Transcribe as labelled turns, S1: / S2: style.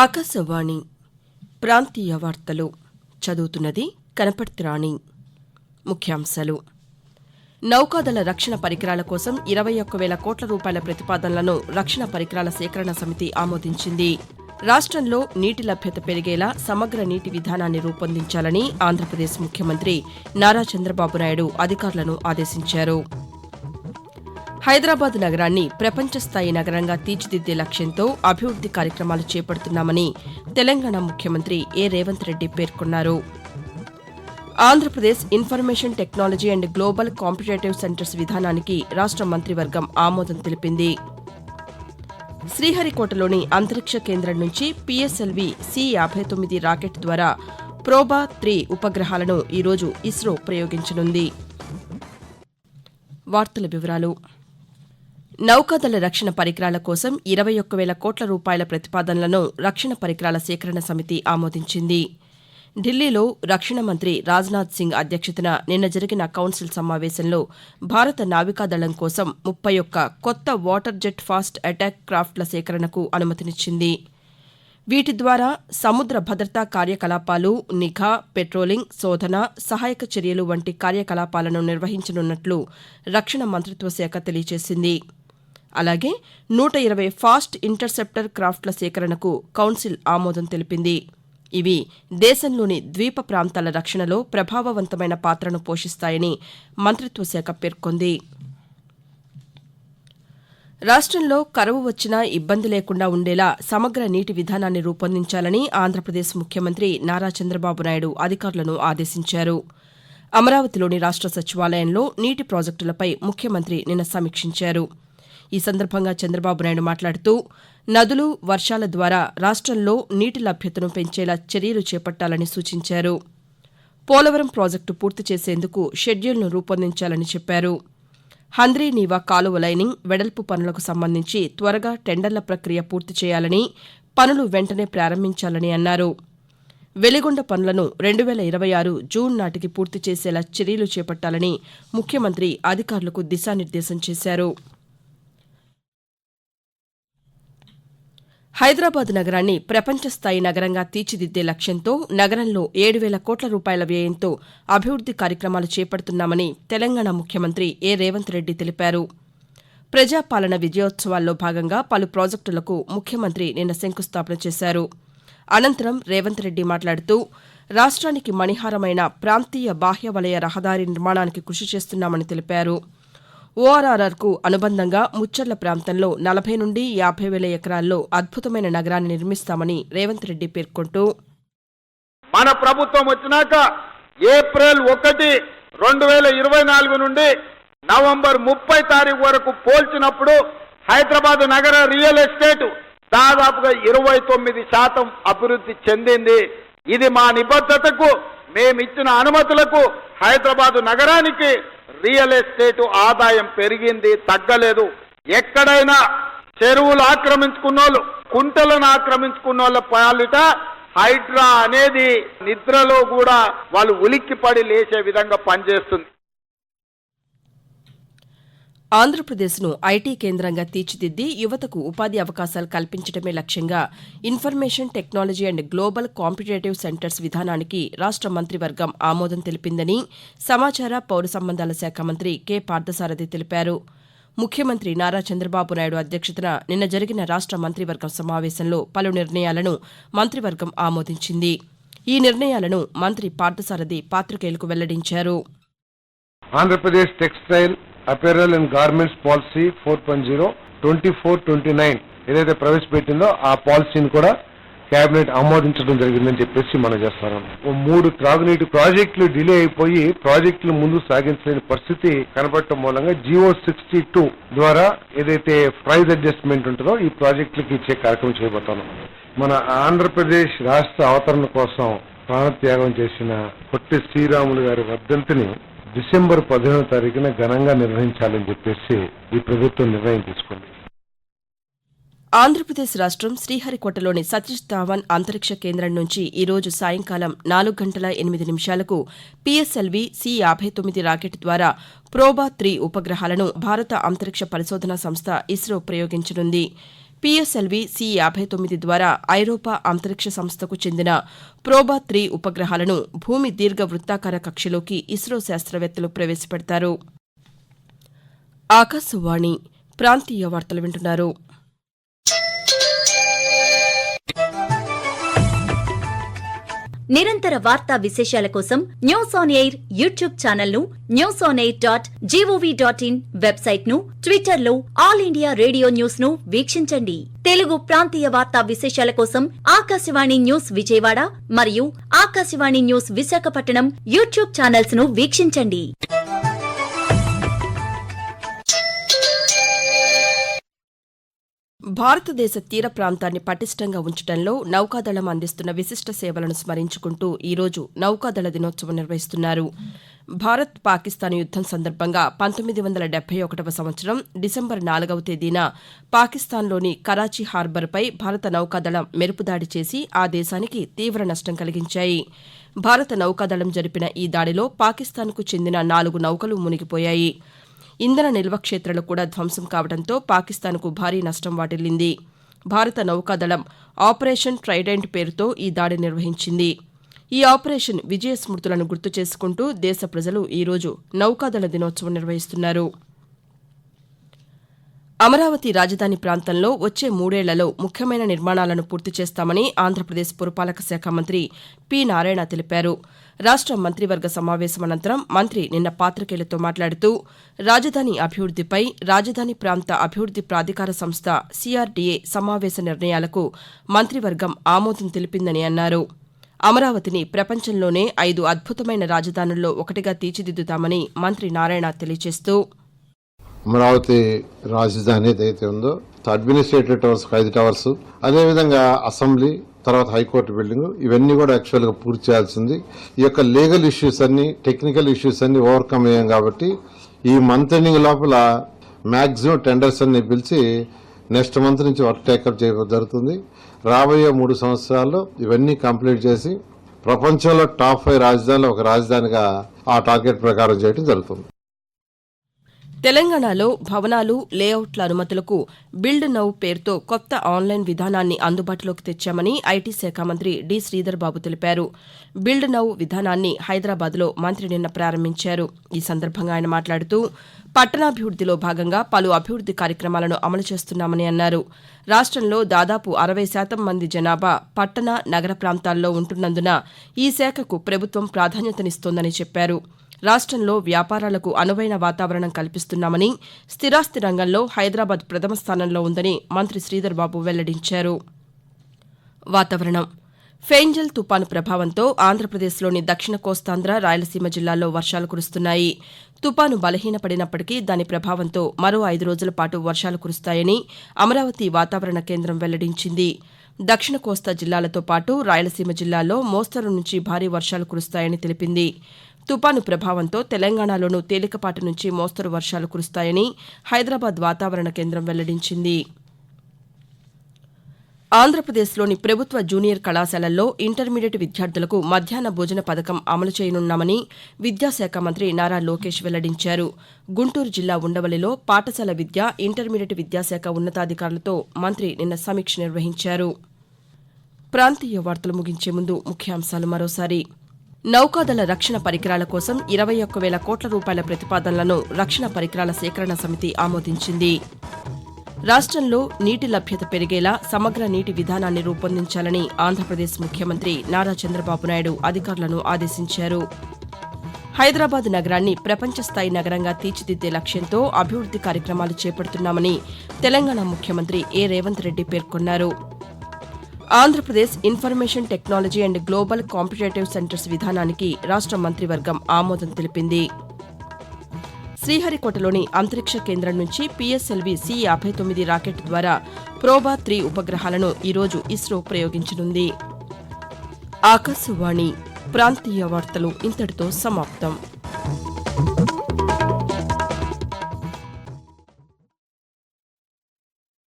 S1: ఆకాశవాణి ప్రాంతీయ వార్తలు చదువుతున్నది కనపర్తి రాణి. ముఖ్యాంశాలు: నౌకాదళ రక్షణ పరికరాల కోసం 21,000 కోట్ల రూపాయల ప్రతిపాదనలను రక్షణ పరికరాల సేకరణ సమితి ఆమోదించింది. రాష్ట్రంలో నీటి లభ్యత పెరిగేలా సమగ్ర నీటి విధానాన్ని రూపొందించాలని ఆంధ్రప్రదేశ్ ముఖ్యమంత్రి నారా చంద్రబాబు నాయుడు అధికారులను ఆదేశించారు. హైదరాబాద్ నగరాన్ని ప్రపంచ స్థాయి నగరంగా తీర్చిదిద్దే లక్ష్యంతో అభివృద్ది కార్యక్రమాలు చేపడుతున్నామని తెలంగాణ ముఖ్యమంత్రి రేవంత్ రెడ్డి పేర్కొన్నారు. Andhra Pradesh information technology and global competitive centres విధానానికి రాష్ట మంత్రివర్గం ఆమోదం తెలిపింది. శ్రీహరికోటలోని అంతరిక్ష కేంద్రం నుంచి PSLV C-59 రాకెట్ ద్వారా ప్రోబా 3 ఉపగ్రహాలను ఈరోజు ఇస్రో ప్రయోగించనుంది. వార్తల వివరాలు: నౌకాదళ రక్షణ పరికరాల కోసం 21,000 కోట్ల రూపాయల ప్రతిపాదనలను రక్షణ పరికరాల సేకరణ సమితి ఆమోదించింది. ఢిల్లీలో రక్షణ మంత్రి రాజ్నాథ్ సింగ్ అధ్యక్షతన నిన్న జరిగిన కౌన్సిల్ సమావేశంలో భారత నావికాదళం కోసం 31 కొత్త వాటర్ జెట్ ఫాస్ట్ అటాక్ క్రాఫ్ట్ల సేకరణకు అనుమతినిచ్చింది. వీటి ద్వారా సముద్ర భద్రతా కార్యకలాపాలు, నిఘా, పెట్రోలింగ్, శోధన, సహాయక చర్యలు వంటి కార్యకలాపాలను నిర్వహించనున్నట్లు రక్షణ మంత్రిత్వ శాఖ తెలియజేసింది. అలాగే 120 ఫాస్ట్ ఇంటర్సెప్టర్ క్రాఫ్ట్ల సేకరణకు కౌన్సిల్ ఆమోదం తెలిపింది. ఇవి దేశంలోని ద్వీప ప్రాంతాల రక్షణలో ప్రభావవంతమైన పాత్రను పోషిస్తాయని మంత్రిత్వ శాఖ పేర్కొంది. రాష్ట్రంలో కరువు వచ్చినా ఇబ్బంది లేకుండా ఉండేలా సమగ్ర నీటి విధానాన్ని రూపొందించాలని ఆంధ్రప్రదేశ్ ముఖ్యమంత్రి నారా చంద్రబాబు నాయుడు అధికారులను ఆదేశించారు. అమరావతిలోని రాష్ట సచివాలయంలో నీటి ప్రాజెక్టులపై ముఖ్యమంత్రి నిన్న సమీక్షించారు. ఈ సందర్భంగా చంద్రబాబు నాయుడు మాట్లాడుతూ నదులు, వర్షాల ద్వారా రాష్ట్రంలో నీటి లభ్యతను పెంచేలా చర్యలు చేపట్టాలని సూచించారు. పోలవరం ప్రాజెక్టు పూర్తి చేసేందుకు షెడ్యూల్ను రూపొందించాలని చెప్పారు. హంద్రీ నీవా కాలువ లైనింగ్, వెడల్పు పనులకు సంబంధించి త్వరగా టెండర్ల ప్రక్రియ పూర్తి చేయాలని, పనులు వెంటనే ప్రారంభించాలని అన్నారు. వెలిగొండ పనులను 2026 జూన్ నాటికి పూర్తి చేసేలా చర్యలు చేపట్టాలని ముఖ్యమంత్రి అధికారులకు దిశానిర్దేశం చేశారు. హైదరాబాద్ నగరాన్ని ప్రపంచ స్థాయి నగరంగా తీర్చిదిద్దే లక్ష్యంతో నగరంలో 7,000 కోట్ల రూపాయల వ్యయంతో అభివృద్ది కార్యక్రమాలు చేపడుతున్నామని తెలంగాణ ముఖ్యమంత్రి రేవంత్ రెడ్డి తెలిపారు. ప్రజాపాలన విజయోత్సవాల్లో భాగంగా పలు ప్రాజెక్టులకు ముఖ్యమంత్రి నిన్న శంకుస్థాపన చేశారు. అనంతరం రేవంత్ రెడ్డి మాట్లాడుతూ రాష్ట్రానికి మణిహారమైన ప్రాంతీయ బాహ్య వలయ రహదారి నిర్మాణానికి కృషి చేస్తున్నామని తెలిపారు. ORRకు అనుబంధంగా ముచ్చర్ల ప్రాంతంలో 40 నుండి 50,000 ఎకరాల్లో అద్భుతమైన నగరాన్ని నిర్మిస్తామని రేవంత్ రెడ్డి పేర్కొంటూ,
S2: మన ప్రభుత్వం వచ్చినాక ఏప్రిల్ 1, 2024 నుండి నవంబర్ 30 తారీఖు వరకు పోల్చినప్పుడు హైదరాబాద్ నగర రియల్ ఎస్టేట్ దాదాపుగా 29% అభివృద్ధి చెందింది. ఇది మా నిబద్ధతకు, మేమిచ్చిన అనుమతులకు హైదరాబాద్ నగరానికి రియల్ ఎస్టేట్ ఆదాయం పెరిగింది, తగ్గలేదు. ఎక్కడైనా చెరువులు ఆక్రమించుకున్నోళ్ళు, కుంటలను ఆక్రమించుకున్నోళ్ళ పాలిట హైడ్రా అనేది నిద్రలో కూడా వాళ్ళు ఉలిక్కిపడి లేచే విధంగా పనిచేస్తుంది.
S1: ఆంధ్రప్రదేశ్ను ఐటీ కేంద్రంగా తీర్చిదిద్ది యువతకు ఉపాధి అవకాశాలు కల్పించడమే లక్ష్యంగా information technology and global competitive centres విధానానికి రాష్ట మంత్రివర్గం ఆమోదం తెలిపిందని సమాచార, పౌర సంబంధాల శాఖ మంత్రి కె పార్థసారథి తెలిపారు. ముఖ్యమంత్రి నారా చంద్రబాబు నాయుడు అధ్యక్షతన నిన్న జరిగిన రాష్ట మంత్రివర్గం సమావేశంలో పలు నిర్ణయాలను మంత్రివర్గం ఆమోదించింది. ఈ నిర్ణయాలను మంత్రి పార్థసారథి పాతికేయులకు వెల్లడించారు.
S3: Andhra Pradesh textile, apparel and garments policy 4.0 24-29 ఏదైతే ప్రవేశపెట్టిందో ఆ పాలసీని కూడా కేబినెట్ ఆమోదించడం జరిగిందని చెప్పేసి మనం చేస్తున్నాం. 3 త్రాగునీటి ప్రాజెక్టులు డిలే అయిపోయి ప్రాజెక్టులు ముందు సాగించలేని పరిస్థితి కనబడటం మూలంగా GO 62 ద్వారా ఏదైతే ప్రైజ్ అడ్జస్ట్మెంట్ ఉంటుందో ఈ ప్రాజెక్టులకు ఇచ్చే కార్యక్రమం చేయబోతున్నాం. మన ఆంధ్రప్రదేశ్ రాష్ట్ర అవతరణ కోసం ప్రాణత్యాగం చేసిన పొట్టి శ్రీరాములు గారి వర్ధంతిని డిసెంబర్ 15వ తారీఖున ఘనంగా నిర్వహించాలని చెప్పేసి ఈ ప్రభుత్వం నిర్ణయం తీసుకుంది.
S1: ఆంధ్రప్రదేశ్ రాష్ట్రం శ్రీహరికోటలోని సతీష్ ధావన్ అంతరిక్ష కేంద్రం నుంచి ఈరోజు సాయంకాలం 4:08 PSLV C-59 రాకెట్ ద్వారా ప్రోబా-3 ఉపగ్రహాలను భారత అంతరిక్ష పరిశోధనా సంస్థ ఇస్రో ప్రయోగించనుంది. PSLV C-59 ద్వారా ఐరోపా అంతరిక్ష సంస్థకు చెందిన ప్రోబా-3 ఉపగ్రహాలను భూమి దీర్ఘ వృత్తాకార కక్షలోకి ఇస్రో శాస్త్రవేత్తలు ప్రవేశపెడతారు. ఆకాశవాణి ప్రాంతీయ వార్తలు వింటున్నారు.
S4: నిరంతర వార్తా విశేషాల కోసం news on air YouTube channel ను, newsonair.gov.in వెబ్సైట్ ను, ట్విట్టర్ లో ఆల్ ఇండియా రేడియో న్యూస్ ను వీక్షించండి. తెలుగు ప్రాంతీయ వార్తా విశేషాల కోసం ఆకాశవాణి న్యూస్ విజయవాడ మరియు Akashvani news Visakhapatnam YouTube channels ను వీక్షించండి.
S1: భారతదేశ తీర ప్రాంతాన్ని పటిష్టంగా ఉంచడంలో నౌకాదళం అందిస్తున్న విశిష్ట సేవలను స్మరించుకుంటూ ఈరోజు నౌకాదళ దినోత్సవం నిర్వహిస్తున్నారు. భారత్ పాకిస్తాన్ యుద్దం సందర్భంగా 1971వ సంవత్సరం డిసెంబర్ 4వ తేదీన పాకిస్తాన్లోని కరాచీ హార్బర్పై భారత నౌకాదళం మెరుపుదాడి చేసి ఆ దేశానికి తీవ్ర నష్టం కలిగించాయి. భారత నౌకాదళం జరిపిన ఈ దాడిలో పాకిస్తాన్కు చెందిన 4 నౌకలు మునిగిపోయాయి. ఇంధన నిల్వ క్షేత్రాలు కూడా ధ్వంసం కావడంతో పాకిస్తాన్కు భారీ నష్టం వాటిల్లింది. భారత నౌకాదళం ఆపరేషన్ ట్రైడెంట్ పేరుతో ఈ దాడి నిర్వహించింది. ఈ ఆపరేషన్ విజయ స్మృతులను గుర్తు చేసుకుంటూ దేశ ప్రజలు ఈరోజు నౌకాదళ దినోత్సవం నిర్వహిస్తున్నారు. అమరావతి రాజధాని ప్రాంతంలో వచ్చే 3 ఏళ్లలో ముఖ్యమైన నిర్మాణాలను పూర్తి చేస్తామని ఆంధ్రప్రదేశ్ పురపాలక శాఖ మంత్రి పి. నారాయణ తెలిపారు. రాష్ట మంత్రివర్గ సమావేశం అనంతరం మంత్రి నిన్న పాతికేయులతో మాట్లాడుతూ రాజధాని అభివృద్దిపై రాజధాని ప్రాంత అభివృద్ది ప్రాధికార సంస్థ CRDA సమావేశ నిర్ణయాలకు మంత్రివర్గం ఆమోదం తెలిపిందని అన్నారు. అమరావతిని ప్రపంచంలోనే 5 అద్భుతమైన రాజధానుల్లో ఒకటిగా తీర్చిదిద్దుతామని మంత్రి నారాయణ తెలియజేస్తూ
S5: అమరావతి రాజధాని ఏదైతే ఉందో అడ్మినిస్ట్రేటివ్ టవర్స్ 5 టవర్స్, అదేవిధంగా అసెంబ్లీ, తర్వాత హైకోర్టు బిల్డింగ్, ఇవన్నీ కూడా యాక్చువల్ గా పూర్తి చేయాల్సింది. ఈ యొక్క లీగల్ ఇష్యూస్ అన్ని, టెక్నికల్ ఇష్యూస్ అన్ని ఓవర్కమ్ అయ్యాం కాబట్టి ఈ మంత్ ఎండింగ్ లోపల మాక్సిమం టెండర్స్ అన్ని పిలిచి నెక్స్ట్ మంత్ నుంచి వర్క్ టేకప్ చేయడం జరుగుతుంది. రాబోయే 3 సంవత్సరాల్లో ఇవన్నీ కంప్లీట్ చేసి ప్రపంచంలో టాప్ 5 రాజధానిలో ఒక రాజధానిగా ఆ టార్గెట్ ప్రకారం చేయడం జరుగుతుంది.
S1: తెలంగాణలో భవనాలు, లేఅవుట్ల అనుమతులకు బిల్డ్ నౌ పేరుతో కొత్త ఆన్లైన్ విధానాన్ని అందుబాటులోకి తెచ్చామని ఐటీ శాఖ మంత్రి డి. శ్రీధర్ బాబు తెలిపారు. బిల్డ్ నౌ విధానాన్ని హైదరాబాద్లో మంత్రి నిన్న ప్రారంభించారు. ఈ సందర్భంగా ఆయన మాట్లాడుతూ పట్టణాభివృద్దిలో భాగంగా పలు అభివృద్ది కార్యక్రమాలను అమలు చేస్తున్నామని అన్నారు. రాష్టంలో దాదాపు 60% మంది జనాభా పట్టణ, నగర ప్రాంతాల్లో ఉంటున్నందున ఈ శాఖకు ప్రభుత్వం ప్రాధాన్యతనిస్తోందని చెప్పారు. రాష్టంలో వ్యాపారాలకు అనువైన వాతావరణం కల్పిస్తున్నామని, స్థిరాస్తి రంగంలో హైదరాబాద్ ప్రథమ స్థానంలో ఉందని మంత్రి శ్రీధర్ బాబు వెల్లడించారు. వాతావరణం. ఫెంజల్ తుపాను ప్రభావంతో ఆంధ్రప్రదేశ్లోని దక్షిణ కోస్తాంధ్ర, రాయలసీమ జిల్లాల్లో వర్షాలు కురుస్తున్నాయి. తుపాను బలహీనపడినప్పటికీ దాని ప్రభావంతో మరో 5 రోజుల పాటు వర్షాలు కురుస్తాయని అమరావతి వాతావరణ కేంద్రం వెల్లడించింది. దక్షిణ కోస్తా జిల్లాలతో పాటు రాయలసీమ జిల్లాల్లో మోస్తరు నుంచి భారీ వర్షాలు కురుస్తాయని తెలిపింది. తుపాను ప్రభావంతో తెలంగాణలోనూ తేలికపాటి నుంచి మోస్తరు వర్షాలు కురుస్తాయని హైదరాబాద్ వాతావరణ కేంద్రం వెల్లడించింది. ఆంధ్రప్రదేశ్లోని ప్రభుత్వ జూనియర్ కళాశాలల్లో ఇంటర్మీడియట్ విద్యార్థులకు మధ్యాహ్న భోజన పథకం అమలు చేయనున్నామని విద్యాశాఖ మంత్రి నారా లోకేష్ వెల్లడించారు. గుంటూరు జిల్లా ఉండవల్లిలో పాఠశాల విద్య, ఇంటర్మీడియట్ విద్యాశాఖ ఉన్నతాధికారులతో మంత్రి నిన్న సమీక్ష నిర్వహించారు. ప్రాంతీయ వార్తలు ముగించే ముందు ముఖ్యాంశాలు మరోసారి. నౌకాదళ రక్షణ పరికరాల కోసం 21,000 కోట్ల రూపాయల ప్రతిపాదనలను రక్షణ పరికరాల సేకరణ సమితి ఆమోదించింది. రాష్టంలో నీటి లభ్యత పెరిగేలా సమగ్ర నీటి విధానాన్ని రూపొందించాలని ఆంధ్రప్రదేశ్ ముఖ్యమంత్రి నారా చంద్రబాబు నాయుడు అధికారులను ఆదేశించారు. హైదరాబాద్ నగరాన్ని ప్రపంచ స్థాయి నగరంగా తీర్చిదిద్దే లక్ష్యంతో అభివృద్ది కార్యక్రమాలు చేపడుతున్నామని తెలంగాణ ముఖ్యమంత్రి ఏ. రేవంత్ రెడ్డి పేర్కొన్నారు. Andhra Pradesh information technology and global competitive centres విధానానికి రాష్ట మంత్రివర్గం ఆమోదం తెలిపింది. శ్రీహరికోటలోని అంతరిక్ష కేంద్రం నుంచి PSLV C-59 రాకెట్ ద్వారా ప్రోబా-3 ఉపగ్రహాలను ఈరోజు ఇస్రో ప్రయోగించనుంది. ఆకాశవాణి ప్రాంతీయ వార్తలు ఇంతటితో సమాప్తం.